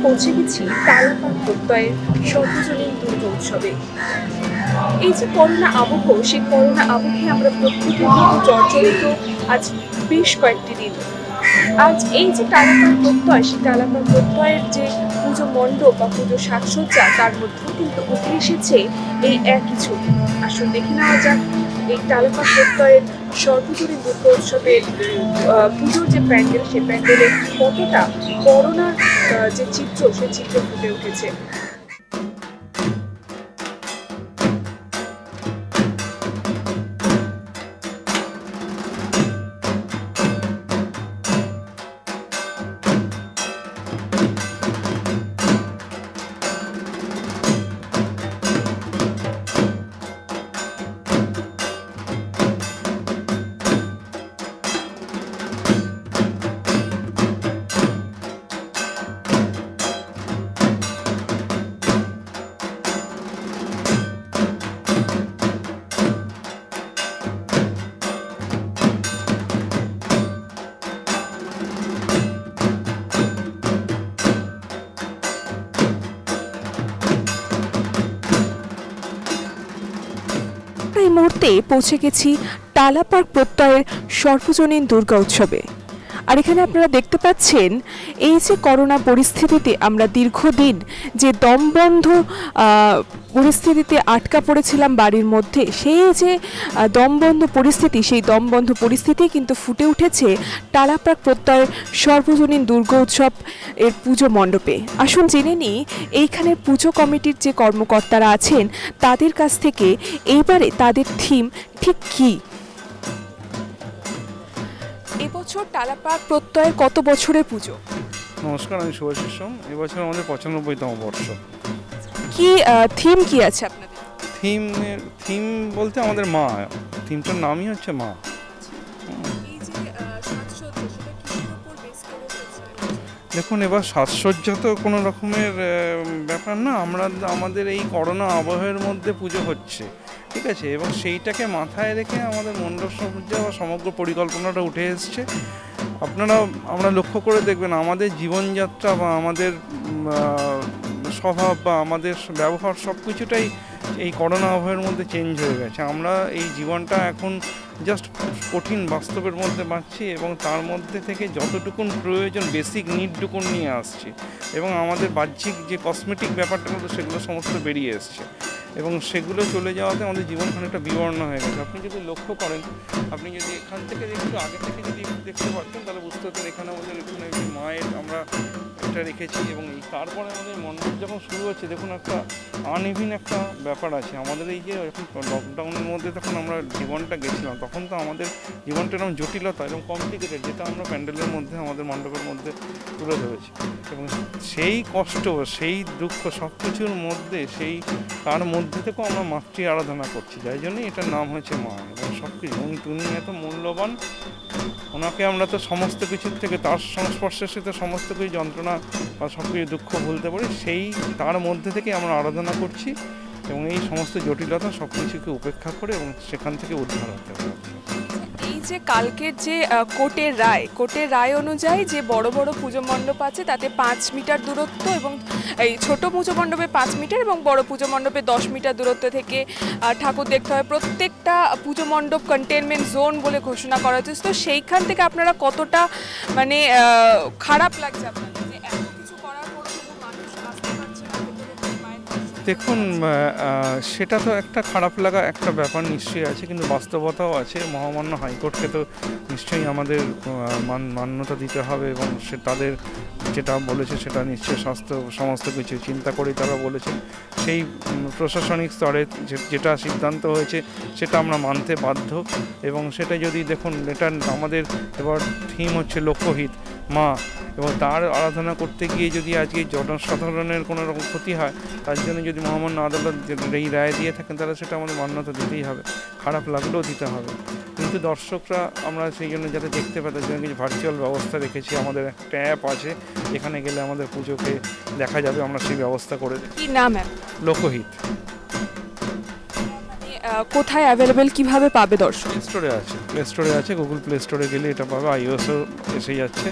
পৌঁছে গেছি তালাপাড় প্রত্যয়ের সর্বজনীন দুর্গা উৎসবে। এই যে করোনা আবহ, সেই করোনা আবহে আমরা প্রত্যেকে কিন্তু জর্জরিত আজ বেশ কয়েকটি দিন। আজ এই যে তালাপাড় প্রত্যয়, সেই তালাপাড় প্রত্যয়ের যে পুজো মণ্ডপ বা পুজো সাজসজ্জা, তার মধ্যেও কিন্তু উঠে এসেছে এই একই ছবি। আসুন দেখে নেওয়া যাক এই তালাপাড় প্রত্যয়ের সর্বজনীন দুর্গা উৎসবের পুজোর যে প্যান্ডেল, সেই প্যান্ডেলে কতটা করোনার যে চিত্র, সেই চিত্র ফুটে উঠেছে। এই মুহূর্তে পৌঁছে গেছি তালাপাড় প্রত্যয়ের সর্বজনীন দুর্গা উৎসবে। আর এখানে আপনারা দেখতে পাচ্ছেন এই যে করোনা পরিস্থিতিতে আমরা দীর্ঘদিন যে দমবন্ধ পরিস্থিতিতে আটকা পড়েছিলাম বাড়ির মধ্যে, সেই যে দমবন্ধ পরিস্থিতি, সেই দমবন্ধ পরিস্থিতি কিন্তু ফুটে উঠেছে তালাপাড় প্রত্যয়ের সর্বজনীন দুর্গা উৎসব এর পুজো মণ্ডপে। আসুন জেনে নিই এইখানে পুজো কমিটির যে কর্মকর্তারা আছেন তাদের কাছ থেকে এইবারে তাদের থিম ঠিক কী। এবছর তালাপাড় প্রত্যয়ের কত বছরের পুজো? নমস্কার, আমি শুভাশিস সোম। এবছর আমাদের 95তম বর্ষ। কি থিম কি আছে আপনাদের? থিম বলতে আমাদের মা, থিমটার নামই হচ্ছে মা। দেখুন, এবার সাজসজ্জা তো কোনো রকমের ব্যাপার না, আমাদের এই করোনা আবহের মধ্যে পুজো হচ্ছে, ঠিক আছে, এবং সেইটাকে মাথায় রেখে আমাদের মণ্ডপ সজ্জা বা সমগ্র পরিকল্পনাটা উঠে এসছে। আমরা লক্ষ্য করে দেখবেন আমাদের জীবনযাত্রা বা আমাদের স্বভাব বা আমাদের ব্যবহার সব কিছুটাই এই করোনা আবহের মধ্যে চেঞ্জ হয়ে গেছে। আমরা এই জীবনটা এখন জাস্ট কঠিন বাস্তবের মধ্যে বাঁচছি এবং তার মধ্যে থেকে যতটুকুন প্রয়োজন বেসিক নিডটুকুন নিয়ে আসছি, এবং আমাদের বাহ্যিক যে কসমেটিক ব্যাপারটা মতো সেগুলো সমস্ত বেরিয়ে এসছে, এবং সেগুলো চলে যাওয়াতে আমাদের জীবন খানিকটা বিবর্ণ হয়ে গেছে। আপনি যদি লক্ষ্য করেন, আপনি যদি এখান থেকে একটু আগে থেকে যদি দেখতে পারতেন তাহলে বুঝতে পারতেন এখানে আমাদের মায়ের আমরা এটা রেখেছি, এবং তারপরে আমাদের মণ্ডপ যখন শুরু হচ্ছে দেখুন একটা আনইভিন একটা ব্যাপার আছে আমাদের। এই যে এখন লকডাউনের মধ্যে তখন আমরা জীবনটা গেছিলাম, তখন তো আমাদের জীবনটা এরকম জটিলতা এবং কমপ্লিকেটেড, যেটা আমরা প্যান্ডেলের মধ্যে আমাদের মণ্ডপের মধ্যে তুলে ধরেছি, এবং সেই কষ্ট সেই দুঃখ সব কিছুর মধ্যে তার মধ্যে থেকেও আমরা মাতৃ আরাধনা করছি, যাই জন্যই এটার নাম হয়েছে মা। এবং সব কিছু উনি এত মূল্যবান, ওনাকে আমরা তো সমস্ত কিছুর থেকে তার সংস্পর্শের সাথে সমস্ত কিছু যন্ত্রণা বা সব কিছু দুঃখ ভুলতে পারি, তার মধ্যে থেকে আমরা আরাধনা করছি, এবং এই সমস্ত জটিলতা সব কিছুকে উপেক্ষা করে এবং সেখান থেকে উদ্ধার হতে হবে। এই যে কালকের যে কোর্টের রায় অনুযায়ী যে বড় বড় পুজো মণ্ডপ আছে তাতে 5 মিটার দূরত্ব, এবং এই ছোট পুজো মণ্ডপে 5 মিটার এবং বড় পুজো মণ্ডপে 10 মিটার দূরত্ব থেকে ঠাকুর দেখতে হয়। প্রত্যেকটা পুজো মণ্ডপ কন্টেনমেন্ট জোন বলে ঘোষণা করা হচ্ছে। তো সেইখান থেকে আপনারা কতটা মানে খারাপ লাগছে আপনাদের যে এত কিছু করার পর শুধু মানুষ আসতে পারছে না ভেতরে? দেখুন, সেটা তো একটা খারাপ লাগা একটা ব্যাপার নিশ্চয়ই আছে, কিন্তু বাস্তবতাও আছে। মহামান্য হাইকোর্টকে তো নিশ্চয়ই আমাদের মান্যতা দিতে হবে, এবং তাদের যেটা বলেছে সেটা নিশ্চয়ই সমস্ত কিছু চিন্তা করেই তারা বলেছেন। সেই প্রশাসনিক স্তরে যেটা সিদ্ধান্ত হয়েছে সেটা আমরা মানতে বাধ্য, এবং সেটা যদি দেখুন, এটা আমাদের এবার থিম হচ্ছে লোকহিত মা, এবং তার আরাধনা করতে গিয়ে যদি আজকে জনসাধারণের কোনো রকম ক্ষতি হয়, তার জন্য যদি মহামান্য আদালত এই রায় দিয়ে থাকেন, তাহলে সেটা আমাদের মান্যতা দিতেই হবে, খারাপ লাগলেও দিতে হবে। কিন্তু দর্শকরা আমরা সেই জন্য যাতে দেখতে পাই তার জন্য কিছু ভার্চুয়াল ব্যবস্থা রেখেছি। আমাদের একটা অ্যাপ আছে, যেখানে গেলে আমাদের পুজোকে দেখা যাবে, আমরা সেই ব্যবস্থা করে দিই। কি নাম অ্যাপ? লোকহিত কোথায় অ্যাভেলেবেল, কিভাবে পাবে দর্শক? প্লে স্টোরে আছে, গুগল প্লে স্টোরে গেলে এটা পাবে, iOS-ও এসে যাচ্ছে।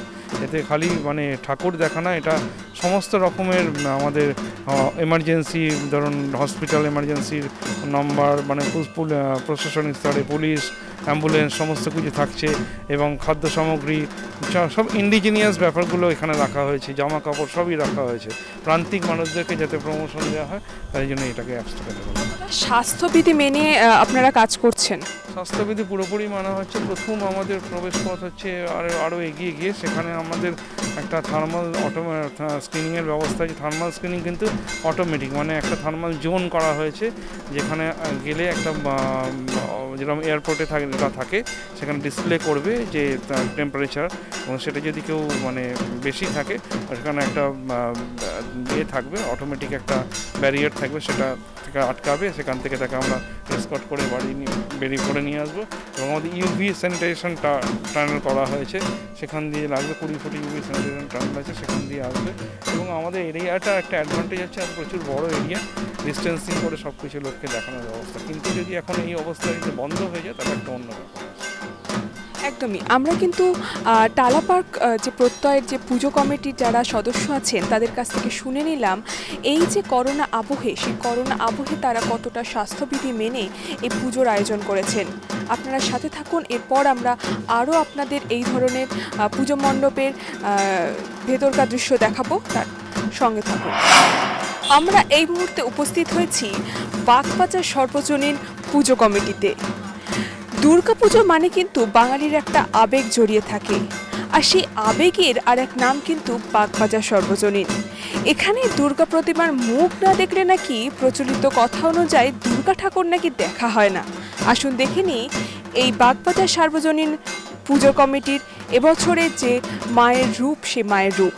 এতে খালি মানে ঠাকুর দেখা না, এটা সমস্ত রকমের আমাদের এমার্জেন্সি, ধরুন হসপিটাল এমার্জেন্সির নম্বর, মানে প্রশাসনিক স্তরে পুলিশ, অ্যাম্বুলেন্স সমস্ত কিছু থাকছে, এবং খাদ্য সামগ্রী সব ইন্ডিজিনিয়াস ব্যাপারগুলো এখানে রাখা হয়েছে, জামা কাপড় সবই রাখা হয়েছে প্রান্তিক মানুষদেরকে যাতে প্রমোশন দেওয়া হয়, তাই জন্য এটাকে অ্যাপসটা দেওয়া হয়। স্বাস্থ্যবিধি মেনে আপনারা কাজ করছেন? স্বাস্থ্যবিধি পুরোপুরি মানা হচ্ছে। প্রথম আমাদের প্রবেশ পথ হচ্ছে আরও এগিয়ে গিয়ে সেখানে আমাদের একটা থার্মাল স্ক্রিনিংয়ের ব্যবস্থা আছে। থার্মাল স্ক্রিনিং কিন্তু অটোমেটিক, মানে একটা থার্মাল জোন করা হয়েছে, যেখানে গেলে একটা যেরকম এয়ারপোর্টে থাকে সেখানে ডিসপ্লে করবে যে টেম্পারেচার, এবং সেটা যদি কেউ মানে বেশি থাকে সেখানে একটা থাকবে, অটোমেটিক একটা ব্যারিয়ার থাকবে, সেটা থেকে আটকাবে, সেখান থেকে তাকে আমরা এসকর্ট করে বেরিয়ে করে নিয়ে আসবো। এবং আমাদের ইউভি স্যানিটেশন টানেল করা হয়েছে, সেখান দিয়ে লাগবে 20 ফুট ইউভি স্যানিটেশন টানেল আছে, সেখান দিয়ে আসবে। এবং আমাদের এরিয়াটা একটা অ্যাডভান্টেজ আছে, আর প্রচুর বড় এরিয়া, ডিস্টেন্সিং করে সব কিছু লোককে দেখানোর ব্যবস্থা। কিন্তু যদি এখন এই অবস্থায় যদি বন্ধ হয়ে যায়, তাহলে একটা অন্য ব্যাপার। একদমই। আমরা কিন্তু টালা পার্ক যে প্রত্যয়ের যে পুজো কমিটির যারা সদস্য আছেন তাদের কাছ থেকে শুনে নিলাম এই যে করোনা আবহে, সেই করোনা আবহে তারা কতটা স্বাস্থ্যবিধি মেনে এই পুজোর আয়োজন করেছেন। আপনারা সাথে থাকুন, এরপর আমরা আরও আপনাদের এই ধরনের পুজো মণ্ডপের ভেতরকার দৃশ্য দেখাবো, তার সঙ্গে থাকুন। আমরা এই মুহূর্তে উপস্থিত হয়েছি বাগবাজার সর্বজনীন পুজো কমিটিতে। দুর্গাপুজো মানে কিন্তু বাঙালির একটা আবেগ জড়িয়ে থাকে, আর সেই আবেগের আর এক নাম কিন্তু বাগবাজার সর্বজনীন। এখানে দুর্গা প্রতিমার মুখ না দেখলে নাকি প্রচলিত কথা অনুযায়ী দুর্গা ঠাকুর নাকি দেখা হয় না। আসুন দেখে নিই এই বাগবাজার সার্বজনীন পুজো কমিটির এবছরের যে মায়ের রূপ, সে মায়ের রূপ।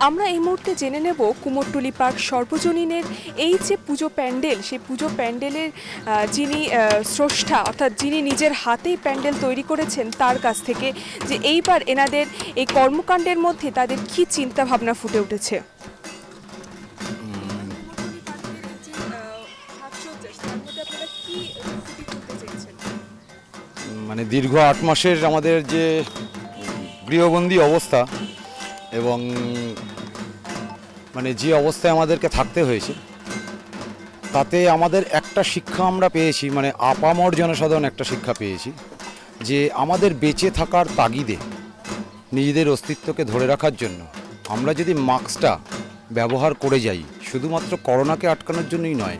আমরা এই মুহূর্তে জেনে নেব কুমোরটুলি পার্ক সর্বজনীনের এই যে পুজো প্যান্ডেল, সেই পুজো প্যান্ডেলের যিনি স্রষ্টা, অর্থাৎ যিনি নিজের হাতেই প্যান্ডেল তৈরি করেছেন, তার কাছ থেকে যে এইবার এনাদের এই কর্মকাণ্ডের মধ্যে তাদের কি চিন্তা ভাবনা ফুটে উঠেছে। মানে দীর্ঘ 8 মাসের আমাদের যে গৃহবন্দী অবস্থা, এবং মানে যে অবস্থায় আমাদেরকে থাকতে হয়েছে, তাতে আমাদের একটা শিক্ষা আমরা পেয়েছি, মানে আপামর জনসাধারণ একটা শিক্ষা পেয়েছি, যে আমাদের বেঁচে থাকার তাগিদে নিজেদের অস্তিত্বকে ধরে রাখার জন্য আমরা যদি মাস্কটা ব্যবহার করে যাই, শুধুমাত্র করোনাকে আটকানোর জন্যই নয়,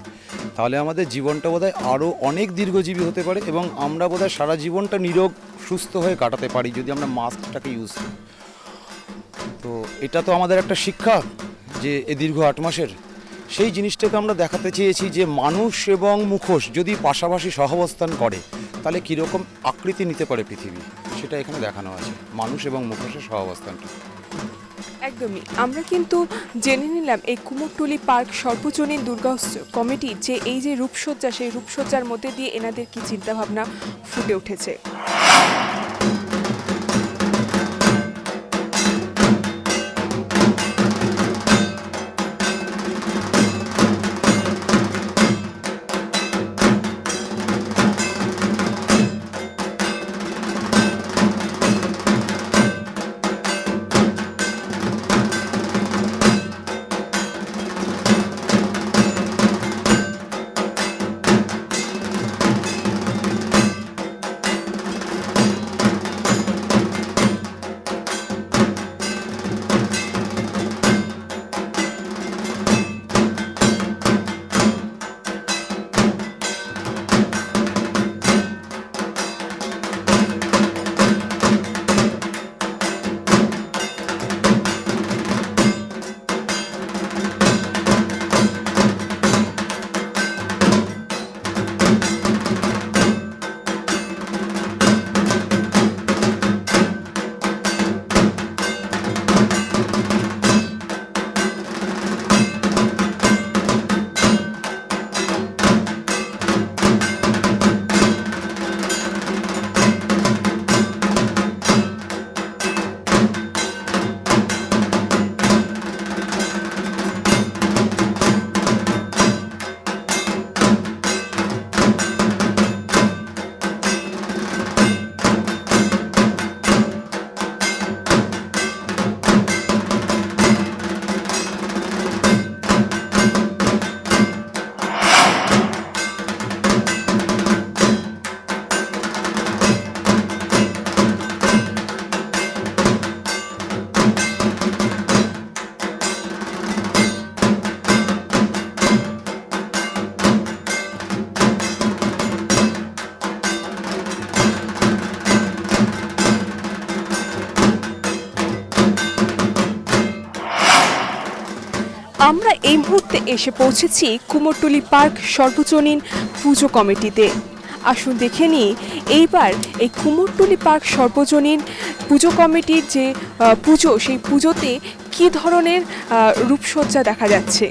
তাহলে আমাদের জীবনটা বোধহয় আরও অনেক দীর্ঘজীবী হতে পারে, এবং আমরা বোধহয় সারা জীবনটা নিরোগ সুস্থ হয়ে কাটাতে পারি যদি আমরা মাস্কটাকে ইউজ করি। তো এটা তো আমাদের একটা শিক্ষা, যে এই দীর্ঘ 8 মাসের সেই জিনিসটাকে আমরা দেখাতে চেয়েছি, যে মানুষ এবং মুখোশ যদি পাশাপাশি সহাবস্থান করে তাহলে কীরকম আকৃতি নিতে পারে পৃথিবী, সেটা এখানে দেখানো আছে, মানুষ এবং মুখোশের সহাবস্থানটা। একদমই, আমরা কিন্তু জেনে নিলাম এই কুমোরটুলি পার্ক সর্বজনীন দুর্গোৎসব কমিটি যে এই যে রূপসজ্জা, সেই রূপসজ্জার মধ্যে দিয়ে এনাদের কি চিন্তাভাবনা ফুটে উঠেছে। আমরা এই মুহূর্তে এসে পৌঁছেছি কুমোরটুলি পার্ক সর্বজনীন পুজো কমিটিতে। আসুন দেখে নিই এইবার এই কুমোরটুলি পার্ক সর্বজনীন পুজো কমিটির যে পুজো, সেই পুজোতে কী ধরনের রূপসজ্জা দেখা যাচ্ছে।